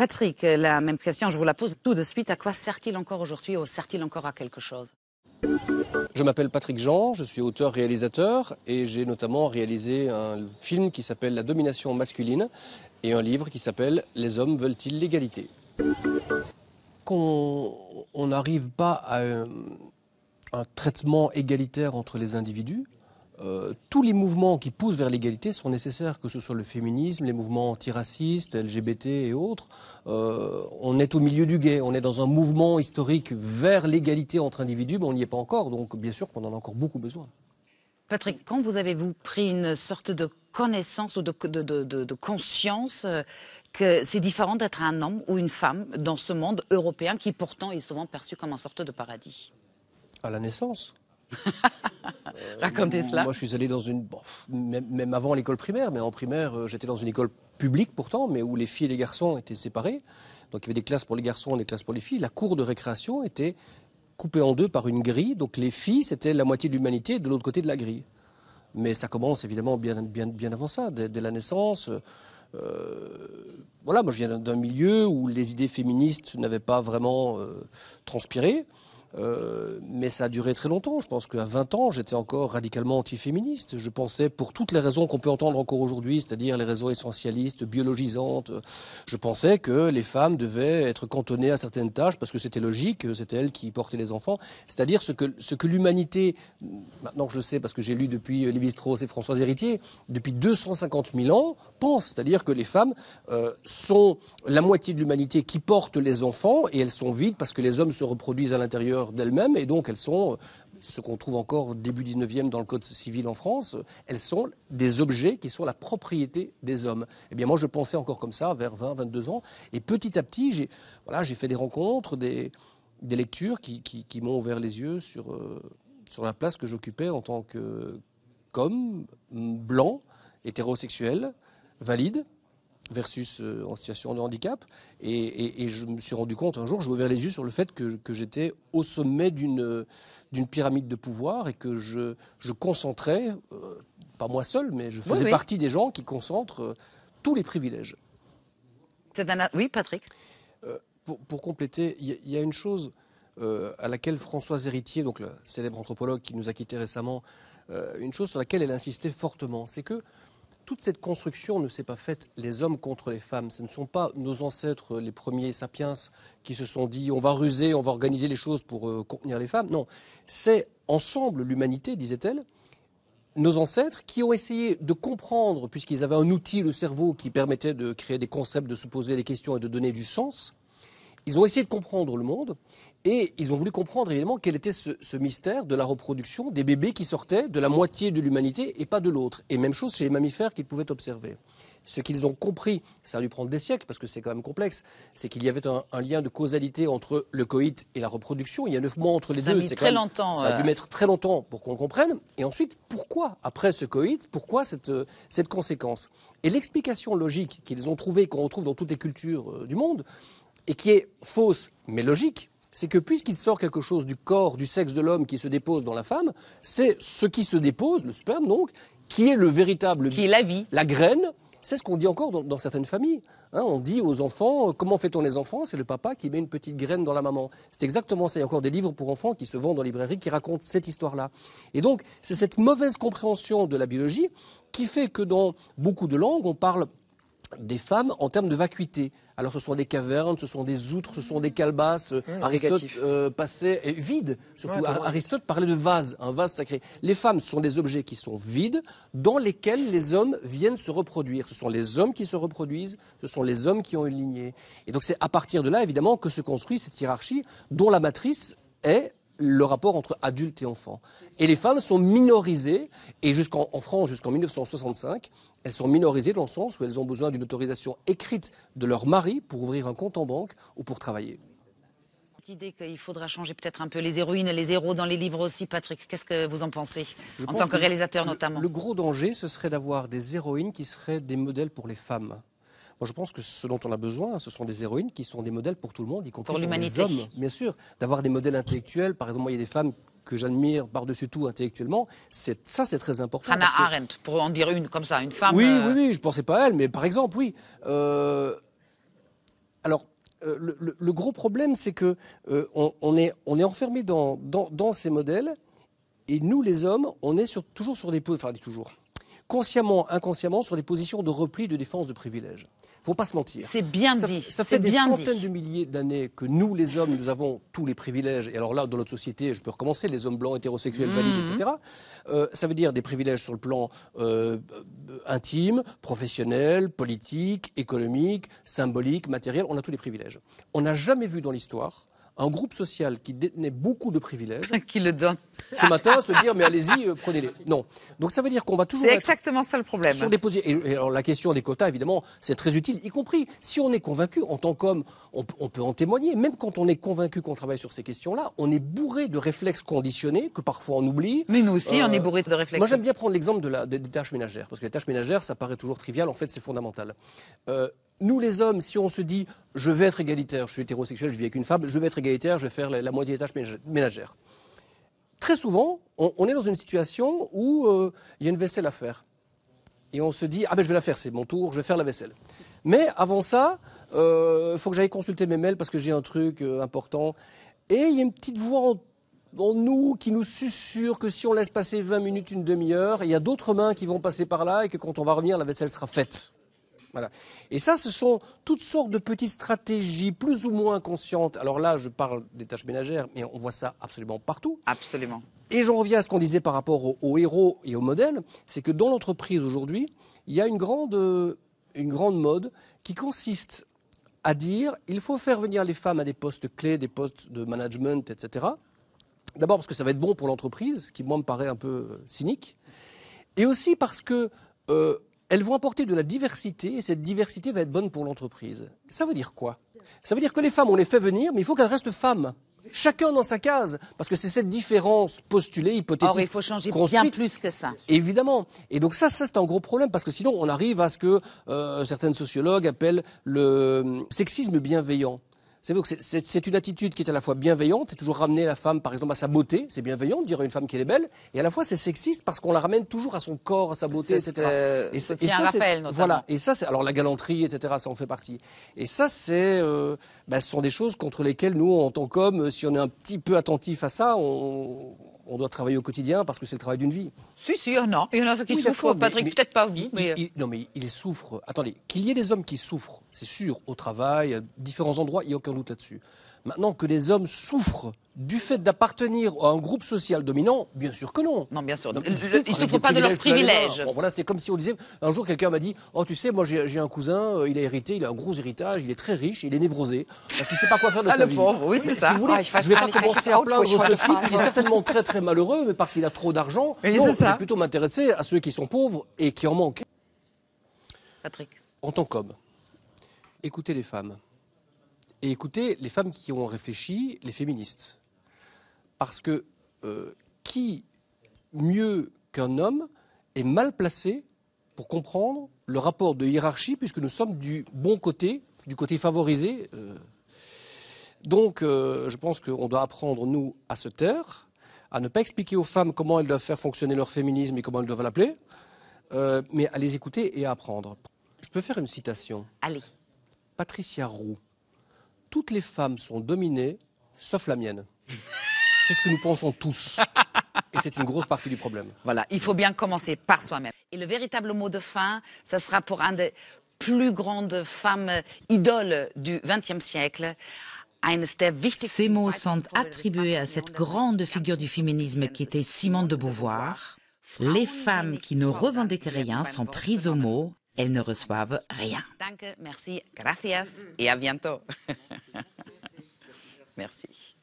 Patrick, la même question, je vous la pose tout de suite. À quoi sert-il encore aujourd'hui ou sert-il encore à quelque chose? Je m'appelle Patrick Jean, je suis auteur-réalisateur et j'ai notamment réalisé un film qui s'appelle La domination masculine et un livre qui s'appelle Les hommes veulent-ils l'égalité. Quand on n'arrive pas à un traitement égalitaire entre les individus, tous les mouvements qui poussent vers l'égalité sont nécessaires, que ce soit le féminisme, les mouvements antiracistes, LGBT et autres. On est au milieu du gué, on est dans un mouvement historique vers l'égalité entre individus, mais on n'y est pas encore, donc bien sûr qu'on en a encore beaucoup besoin. Patrick, quand vous avez-vous pris une sorte de connaissance ou de conscience que c'est différent d'être un homme ou une femme dans ce monde européen qui pourtant est souvent perçu comme une sorte de paradis? À la naissance. Racontez cela. Moi, je suis allé dans une... Bon, même avant l'école primaire, mais en primaire, j'étais dans une école publique pourtant, mais où les filles et les garçons étaient séparés. Donc il y avait des classes pour les garçons et des classes pour les filles. La cour de récréation était coupée en deux par une grille. Donc les filles, c'était la moitié de l'humanité de l'autre côté de la grille. Mais ça commence évidemment bien avant ça, dès la naissance. Voilà, moi je viens d'un milieu où les idées féministes n'avaient pas vraiment transpiré. Mais ça a duré très longtemps. Je pense qu'à 20 ans, j'étais encore radicalement antiféministe. Je pensais, pour toutes les raisons qu'on peut entendre encore aujourd'hui, c'est-à-dire les raisons essentialistes, biologisantes, je pensais que les femmes devaient être cantonnées à certaines tâches parce que c'était logique, c'était elles qui portaient les enfants. C'est-à-dire ce que l'humanité, maintenant que je sais parce que j'ai lu depuis Lévi-Strauss et Françoise Héritier, depuis 250 000 ans, pense. C'est-à-dire que les femmes sont la moitié de l'humanité qui porte les enfants et elles sont vides parce que les hommes se reproduisent à l'intérieur d'elles-mêmes et donc elles sont, ce qu'on trouve encore début 19e dans le Code civil en France, elles sont des objets qui sont la propriété des hommes. Eh bien moi je pensais encore comme ça vers 20, 22 ans et petit à petit j'ai fait des rencontres, des lectures qui m'ont ouvert les yeux sur la place que j'occupais en tant qu'homme blanc, hétérosexuel, valide, versus en situation de handicap. Et je me suis rendu compte un jour, j'ai ouvert les yeux sur le fait que j'étais au sommet d'une pyramide de pouvoir et que je concentrais, pas moi seul, mais je faisais partie des gens qui concentrent tous les privilèges. Oui, Patrick. Pour compléter, il y a une chose à laquelle Françoise Héritier, donc la célèbre anthropologue qui nous a quittés récemment, une chose sur laquelle elle insistait fortement, c'est que toute cette construction ne s'est pas faite les hommes contre les femmes. Ce ne sont pas nos ancêtres, les premiers sapiens, qui se sont dit on va ruser, on va organiser les choses pour contenir les femmes. Non, c'est ensemble l'humanité, disait-elle, nos ancêtres qui ont essayé de comprendre, puisqu'ils avaient un outil, le cerveau, qui permettait de créer des concepts, de se poser des questions et de donner du sens. Ils ont essayé de comprendre le monde et ils ont voulu comprendre évidemment quel était ce mystère de la reproduction des bébés qui sortaient de la moitié de l'humanité et pas de l'autre. Et même chose chez les mammifères qu'ils pouvaient observer. Ce qu'ils ont compris, ça a dû prendre des siècles parce que c'est quand même complexe, c'est qu'il y avait un lien de causalité entre le coït et la reproduction. Il y a 9 mois entre les deux. Ça a dû mettre très longtemps pour qu'on comprenne. Et ensuite, pourquoi, après ce coït, pourquoi cette conséquence? Et l'explication logique qu'ils ont trouvée, qu'on retrouve dans toutes les cultures du monde, et qui est fausse mais logique, c'est que puisqu'il sort quelque chose du corps, du sexe de l'homme qui se dépose dans la femme, c'est ce qui se dépose, le sperme donc, qui est le véritable... Qui est la vie. La graine, c'est ce qu'on dit encore dans certaines familles. Hein, on dit aux enfants, comment fait-on les enfants? C'est le papa qui met une petite graine dans la maman. C'est exactement ça. Il y a encore des livres pour enfants qui se vendent en librairie qui racontent cette histoire-là. Et donc, c'est cette mauvaise compréhension de la biologie qui fait que dans beaucoup de langues, on parle des femmes en termes de vacuité. Alors ce sont des cavernes, ce sont des outres, ce sont des calebasses. Aristote passait vide. Surtout Aristote parlait de vase, un vase sacré. Les femmes sont des objets qui sont vides, dans lesquels les hommes viennent se reproduire. Ce sont les hommes qui se reproduisent, ce sont les hommes qui ont une lignée. Et donc c'est à partir de là, évidemment, que se construit cette hiérarchie dont la matrice est le rapport entre adulte et enfant. Et les femmes sont minorisées, et en France, jusqu'en 1965, elles sont minorisées dans le sens où elles ont besoin d'une autorisation écrite de leur mari pour ouvrir un compte en banque ou pour travailler. Cette idée qu'il faudra changer peut-être un peu les héroïnes et les héros dans les livres aussi, Patrick, qu'est-ce que vous en pensez? En tant que réalisateur notamment. Le gros danger, ce serait d'avoir des héroïnes qui seraient des modèles pour les femmes. Moi, je pense que ce dont on a besoin, ce sont des héroïnes qui sont des modèles pour tout le monde, y compris pour les hommes, bien sûr. D'avoir des modèles intellectuels. Par exemple, moi, il y a des femmes que j'admire par-dessus tout intellectuellement. C'est très important. Hannah Arendt, pour en dire une comme ça, une femme... Oui, je ne pensais pas à elle, mais par exemple, oui. Alors, le gros problème, c'est que on est enfermé dans ces modèles, et nous, les hommes, on est toujours sur consciemment, inconsciemment, sur des positions de repli, de défense de privilèges. Il ne faut pas se mentir. C'est bien dit. Ça fait des centaines de milliers d'années que nous, les hommes, nous avons tous les privilèges. Et alors là, dans notre société, je peux recommencer, les hommes blancs, hétérosexuels, valides, etc. Ça veut dire des privilèges sur le plan intime, professionnel, politique, économique, symbolique, matériel. On a tous les privilèges. On n'a jamais vu dans l'histoire un groupe social qui détenait beaucoup de privilèges qui le donne ce matin se dire mais allez-y, prenez-les. Non. Donc ça veut dire qu'on va toujours c'est exactement ça le problème. Sur des et alors la question des quotas, évidemment, c'est très utile, y compris si on est convaincu en tant qu'homme, on peut en témoigner. Même quand on est convaincu qu'on travaille sur ces questions-là, on est bourré de réflexes conditionnés que parfois on oublie. Mais nous aussi, on est bourré de réflexes. Moi, j'aime bien prendre l'exemple des tâches ménagères, parce que les tâches ménagères, ça paraît toujours trivial. En fait, c'est fondamental. Nous, les hommes, si on se dit « je vais être égalitaire, je suis hétérosexuel, je vis avec une femme, je vais être égalitaire, je vais faire la moitié des tâches ménagères », très souvent, on est dans une situation où il y a une vaisselle à faire. Et on se dit « ah ben je vais la faire, c'est mon tour, je vais faire la vaisselle ». Mais avant ça, il faut que j'aille consulter mes mails parce que j'ai un truc important. Et il y a une petite voix en nous qui nous susurre que si on laisse passer 20 minutes, une demi-heure, il y a d'autres mains qui vont passer par là et que quand on va revenir, la vaisselle sera faite. Voilà. Et ça, ce sont toutes sortes de petites stratégies plus ou moins conscientes. Alors là, je parle des tâches ménagères, mais on voit ça absolument partout. Absolument. Et j'en reviens à ce qu'on disait par rapport aux héros et aux modèles, c'est que dans l'entreprise aujourd'hui, il y a une grande mode qui consiste à dire il faut faire venir les femmes à des postes clés, des postes de management, etc. D'abord parce que ça va être bon pour l'entreprise, ce qui moi me paraît un peu cynique, et aussi parce que elles vont apporter de la diversité, et cette diversité va être bonne pour l'entreprise. Ça veut dire quoi? Ça veut dire que les femmes, on les fait venir, mais il faut qu'elles restent femmes. Chacun dans sa case, parce que c'est cette différence postulée, hypothétique. Or, il faut changer bien plus que ça. Évidemment. Et donc ça c'est un gros problème, parce que sinon on arrive à ce que certains sociologues appellent le sexisme bienveillant. C'est vrai que c'est une attitude qui est à la fois bienveillante, c'est toujours ramener la femme, par exemple, à sa beauté, c'est bienveillant de dire à une femme qu'elle est belle, et à la fois c'est sexiste parce qu'on la ramène toujours à son corps, à sa beauté, etc. Et ça, Raphaël, notamment. Voilà, et ça, c'est alors la galanterie, etc. Ça en fait partie. Et ça, ce sont des choses contre lesquelles nous, en tant qu'hommes, si on est un petit peu attentif à ça, on doit travailler au quotidien parce que c'est le travail d'une vie. Si, il y en a. Il y en a ceux qui souffrent, Patrick, peut-être pas vous. Non, mais ils souffrent. Attendez, qu'il y ait des hommes qui souffrent, c'est sûr, au travail, à différents endroits, il n'y a aucun doute là-dessus. Maintenant, que les hommes souffrent du fait d'appartenir à un groupe social dominant, bien sûr que non. Non, bien sûr. Donc, ils ne souffrent pas de leurs privilèges. Bon, voilà, c'est comme si on disait, un jour quelqu'un m'a dit, oh tu sais, moi j'ai un cousin, il a hérité, il a un gros héritage, il est très riche, il est névrosé, parce qu'il ne sait pas quoi faire de sa vie. Le pauvre, oui, c'est ça. Si vous voulez, je ne vais pas commencer à plaindre ce type qui est certainement très très malheureux, mais parce qu'il a trop d'argent. Non, je vais plutôt m'intéresser à ceux qui sont pauvres et qui en manquent. Patrick. En tant qu'homme, écoutez les femmes. Et écoutez les femmes qui ont réfléchi, les féministes. Parce que qui, mieux qu'un homme, est mal placé pour comprendre le rapport de hiérarchie, puisque nous sommes du bon côté, du côté favorisé. Donc, je pense qu'on doit apprendre, nous, à se taire, à ne pas expliquer aux femmes comment elles doivent faire fonctionner leur féminisme et comment elles doivent l'appeler, mais à les écouter et à apprendre. Je peux faire une citation. Allez. Patricia Roux. Toutes les femmes sont dominées, sauf la mienne. C'est ce que nous pensons tous. Et c'est une grosse partie du problème. Voilà, il faut bien commencer par soi-même. Et le véritable mot de fin, ça sera pour un des plus grandes femmes idoles du XXe siècle. Ces mots sont attribués à cette grande figure du féminisme qui était Simone de Beauvoir. Les femmes qui ne revendiquent rien sont prises au mot. Elles ne reçoivent rien. Danke, merci, gracias et à bientôt. Merci.